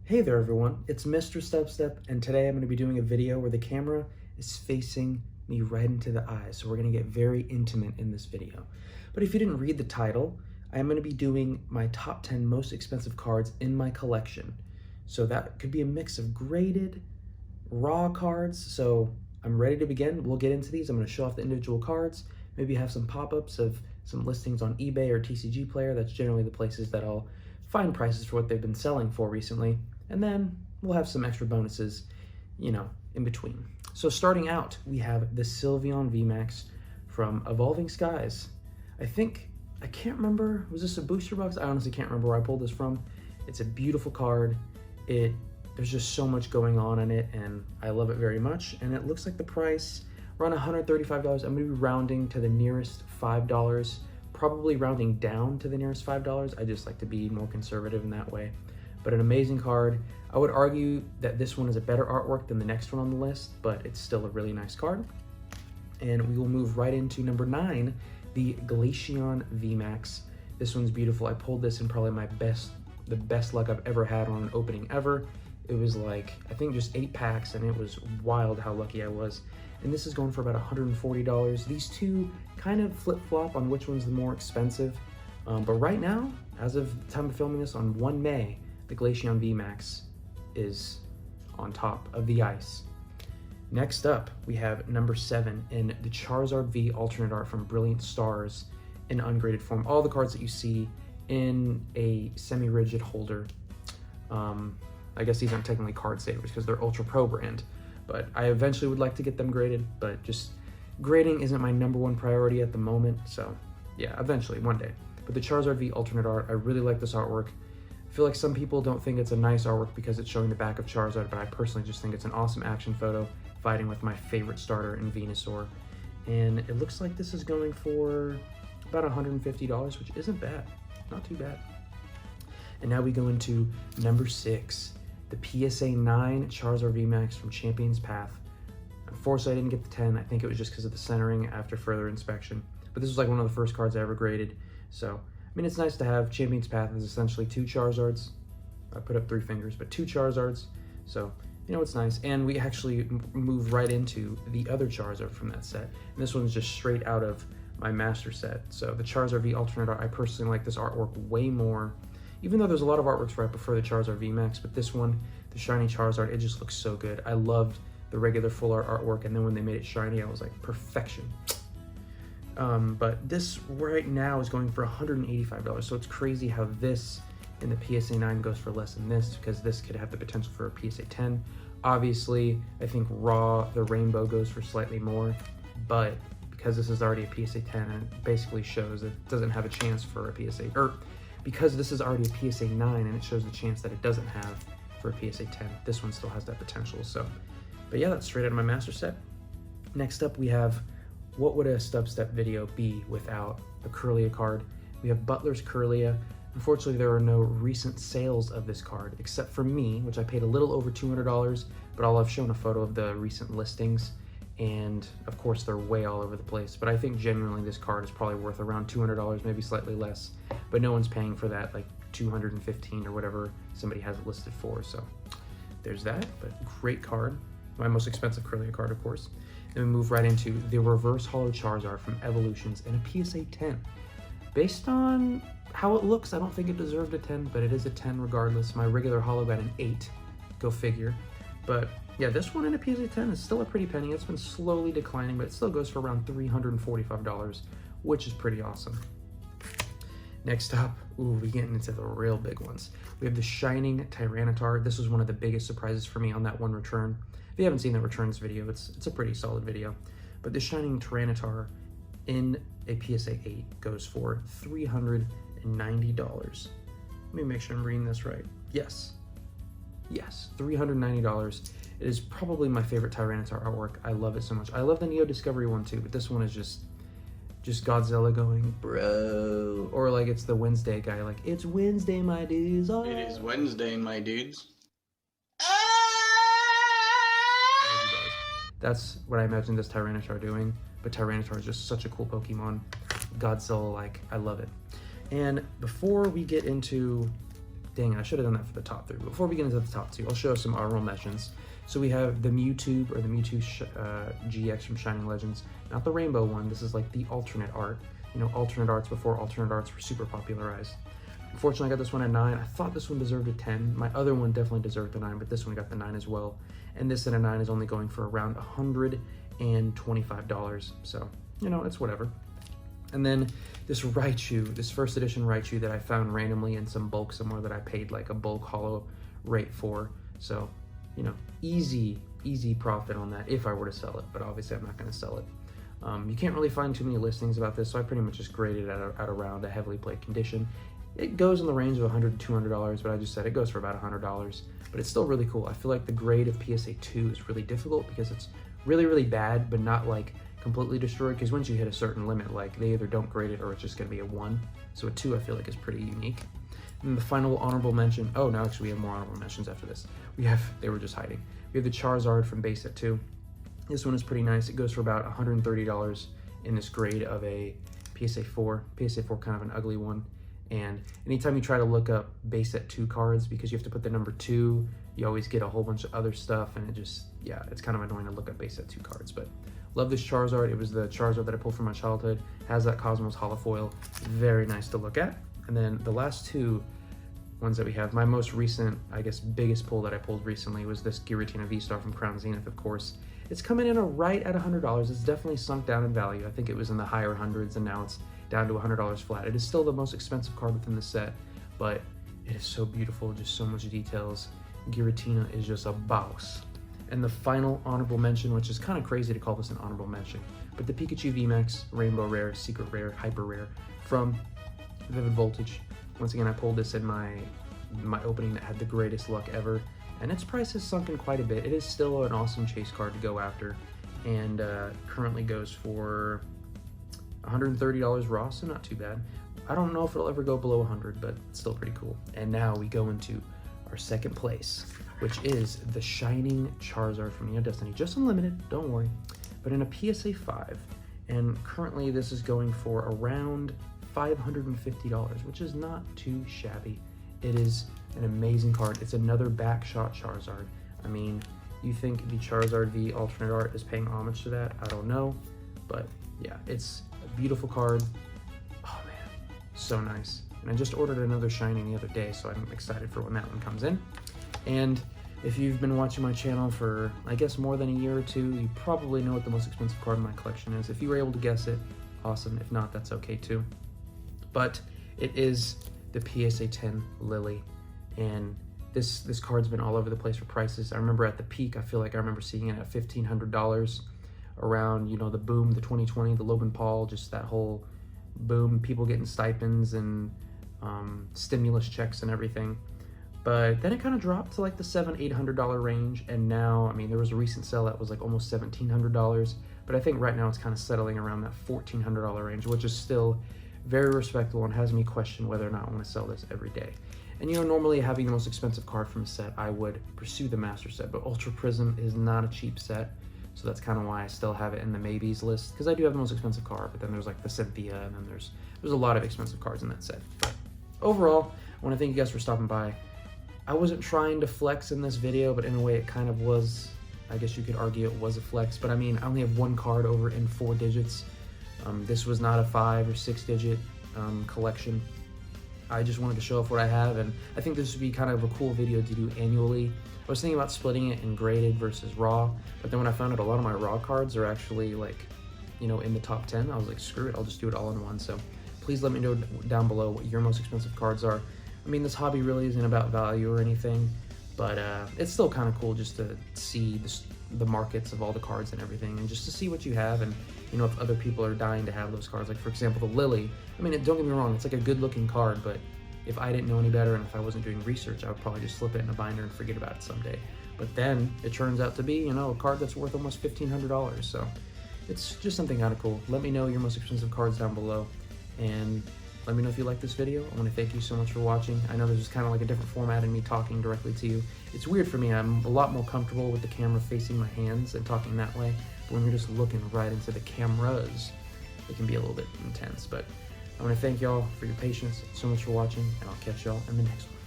Hey there everyone, it's MisterStubstep, and today I'm going to be doing a video where the camera is facing me right into the eyes, so we're going to get very intimate in this video. But if you didn't read the title, I am going to be doing my top 10 most expensive cards in my collection. So that could be a mix of graded, raw cards, so I'm ready to begin. We'll get into these. I'm going to show off the individual cards, maybe have some pop-ups of some listings on eBay or TCG Player. That's generally the places that I'll find prices for what they've been selling for recently. And then we'll have some extra bonuses, in between. So starting out, we have the Sylveon VMAX from Evolving Skies. I can't remember, was this a booster box? I honestly can't remember where I pulled this from. It's a beautiful card. There's just so much going on in it, and I love it very much. And it looks like the price, around $135. I'm gonna be rounding to the nearest $5, probably rounding down to the nearest $5. I just like to be more conservative in that way. But an amazing card. I would argue that this one is a better artwork than the next one on the list, but it's still a really nice card. And we will move right into number 9, the Glaceon VMAX. This one's beautiful. I pulled this in probably the best luck I've ever had on an opening ever. It was like, I think just 8 packs, and it was wild how lucky I was. And this is going for about $140. These two kind of flip-flop on which one's the more expensive. But right now, as of the time of filming this on 1 May, the Glaceon VMAX is on top of the ice. Next up, we have number 7 in the Charizard V alternate art from Brilliant Stars in ungraded form. All the cards that you see in a semi-rigid holder. I guess these aren't technically card savers because they're Ultra Pro brand, but I eventually would like to get them graded, but just grading isn't my #1 priority at the moment, so yeah, eventually, one day. But the Charizard V alternate art, I really like this artwork. I feel like some people don't think it's a nice artwork because it's showing the back of Charizard, but I personally just think it's an awesome action photo fighting with my favorite starter in Venusaur. And it looks like this is going for about $150, which isn't bad, not too bad. And now we go into number 6, the PSA 9 Charizard VMAX from Champion's Path. Unfortunately, I didn't get the 10. I think it was just because of the centering after further inspection. But this was like one of the first cards I ever graded. So, I mean, it's nice to have. Champion's Path is essentially 2 Charizards. I put up 3 fingers, but 2 Charizards. So, it's nice. And we actually move right into the other Charizard from that set. And this one's just straight out of my master set. So the Charizard V alternate art, I personally like this artwork way more. Even though there's a lot of artworks where I prefer the Charizard VMAX, but this one, the shiny Charizard, it just looks so good. I loved the regular full art artwork, and then when they made it shiny, I was like, perfection. But this right now is going for $185, so it's crazy how this in the PSA 9 goes for less than this, because this could have the potential for a PSA 10. Obviously, I think raw, the rainbow goes for slightly more, but because this is already a PSA 10, it basically shows it doesn't have a chance for a PSA, or because this is already a PSA 9 and it shows the chance that it doesn't have for a PSA 10, this one still has that potential. So, but yeah, that's straight out of my master set. Next up, we have, what would a Stubstep video be without a Kirlia card? We have Butler's Kirlia. Unfortunately, there are no recent sales of this card, except for me, which I paid a little over $200, but I'll have shown a photo of the recent listings, and of course, they're way all over the place. But I think genuinely this card is probably worth around $200, maybe slightly less, but no one's paying for that, like $215 or whatever somebody has it listed for, so there's that, but great card. My most expensive Kirlia card, of course. Then we move right into the Reverse Holo Charizard from Evolutions in a PSA 10. Based on how it looks, I don't think it deserved a 10, but it is a 10 regardless. My regular holo got an 8, go figure. But yeah, this one in a PSA 10 is still a pretty penny. It's been slowly declining, but it still goes for around $345, which is pretty awesome. Next up, we're getting into the real big ones. We have the Shining Tyranitar. This was one of the biggest surprises for me on that one return. If you haven't seen the returns video, it's a pretty solid video. But the Shining Tyranitar in a PSA 8 goes for $390. Let me make sure I'm reading this right. Yes, $390. It is probably my favorite Tyranitar artwork. I love it so much. I love the Neo Discovery one too, but this one is just Godzilla going, bro. Or like it's the Wednesday guy, like, it's Wednesday, my dudes. Oh. It is Wednesday, my dudes. That's what I imagine this Tyranitar doing, but Tyranitar is just such a cool Pokemon. Godzilla-like, I love it. And before we get into dang it, I should have done that for the top 3. But before we get into the top 2, I'll show some honorable mentions. So we have the Mewtwo, or the Mewtwo GX from Shining Legends. Not the rainbow one, this is like the alternate art. You know, alternate arts before alternate arts were super popularized. Unfortunately, I got this one at 9. I thought this one deserved a 10. My other one definitely deserved the 9, but this one got the 9 as well. And this at a 9 is only going for around $125. So, you know, it's whatever. And then this Raichu, this first edition Raichu that I found randomly in some bulk somewhere that I paid like a bulk holo rate for. So, you know, easy profit on that if I were to sell it, but obviously I'm not going to sell it. You can't really find too many listings about this, so I pretty much just graded it at around a heavily played condition. It goes in the range of $100 to $200, but I just said it goes for about $100. But it's still really cool. I feel like the grade of PSA 2 is really difficult because it's really bad, but not like completely destroyed, because once you hit a certain limit, like they either don't grade it or it's just going to be a 1. So a 2 I feel like is pretty unique. And the final honorable mention, oh no, actually we have more honorable mentions after this. They were just hiding. We have the Charizard from base set 2. This one is pretty nice. It goes for about $130 in this grade of a PSA 4. PSA 4 kind of an ugly one. And anytime you try to look up base set 2 cards, because you have to put the number 2, you always get a whole bunch of other stuff, and it just, yeah, it's kind of annoying to look up base set 2 cards. But love this Charizard. It was the Charizard that I pulled from my childhood. Has that Cosmos holofoil. Very nice to look at. And then the last 2 ones that we have, my most recent, I guess, biggest pull that I pulled recently was this Giratina V-Star from Crown Zenith, of course. It's coming in right at $100. It's definitely sunk down in value. I think it was in the higher hundreds, and now it's down to $100 flat. It is still the most expensive card within the set, but it is so beautiful, just so much details. Giratina is just a boss. And the final honorable mention, which is kind of crazy to call this an honorable mention, but the Pikachu VMAX Rainbow Rare, Secret Rare, Hyper Rare from Vivid Voltage. Once again, I pulled this in my opening that had the greatest luck ever, and its price has sunken quite a bit. It is still an awesome chase card to go after, and currently goes for $130 raw, so not too bad. I don't know if it'll ever go below 100, but it's still pretty cool. And now we go into our second place, which is the Shining Charizard from Neo Destiny. Just unlimited, don't worry, but in a PSA 5. And currently this is going for around $550, which is not too shabby. It is an amazing card. It's another backshot Charizard. I mean, you think the Charizard V alternate art is paying homage to that? I don't know, but yeah, it's a beautiful card. Oh man, so nice. And I just ordered another Shining the other day, so I'm excited for when that one comes in. And if you've been watching my channel for, I guess, more than a year or two, you probably know what the most expensive card in my collection is. If you were able to guess it, awesome. If not, that's okay too. But it is the PSA 10 Lily, and this card's been all over the place for prices. I remember at the peak, I feel like I remember seeing it at $1,500 around, you know, the boom, the 2020, the Logan Paul, just that whole boom, people getting stipends and stimulus checks and everything. But then it kind of dropped to like the $700-800 range, and now, I mean, there was a recent sale that was like almost $1,700, but I think right now it's kind of settling around that $1,400 range, which is still very respectable and has me question whether or not I want to sell this every day. And you know, normally having the most expensive card from a set, I would pursue the Master Set, but Ultra Prism is not a cheap set, so that's kind of why I still have it in the maybes list, because I do have the most expensive card, but then there's like the Cynthia, and then there's a lot of expensive cards in that set. But overall, I want to thank you guys for stopping by. I wasn't trying to flex in this video, but in a way it kind of was. I guess you could argue it was a flex, but I mean, I only have one card over in 4 digits. This was not a 5 or 6 digit collection. I just wanted to show off what I have, and I think this would be kind of a cool video to do annually. I was thinking about splitting it in graded versus raw, but then when I found out a lot of my raw cards are actually like, you know, in the top 10, I was like, screw it, I'll just do it all in one. So please let me know down below what your most expensive cards are. I mean, this hobby really isn't about value or anything, but it's still kind of cool just to see the markets of all the cards and everything, and just to see what you have, and you know, if other people are dying to have those cards. Like for example, the Lily. I mean, don't get me wrong, it's like a good looking card, but if I didn't know any better and if I wasn't doing research, I would probably just slip it in a binder and forget about it someday. But then it turns out to be, you know, a card that's worth almost $1,500. So it's just something kind of cool. Let me know your most expensive cards down below, and let me know if you like this video. I want to thank you so much for watching. I know this is kind of like a different format in me talking directly to you. It's weird for me. I'm a lot more comfortable with the camera facing my hands and talking that way. But when you're just looking right into the cameras, it can be a little bit intense. But I want to thank y'all for your patience. So much for watching, and I'll catch y'all in the next one.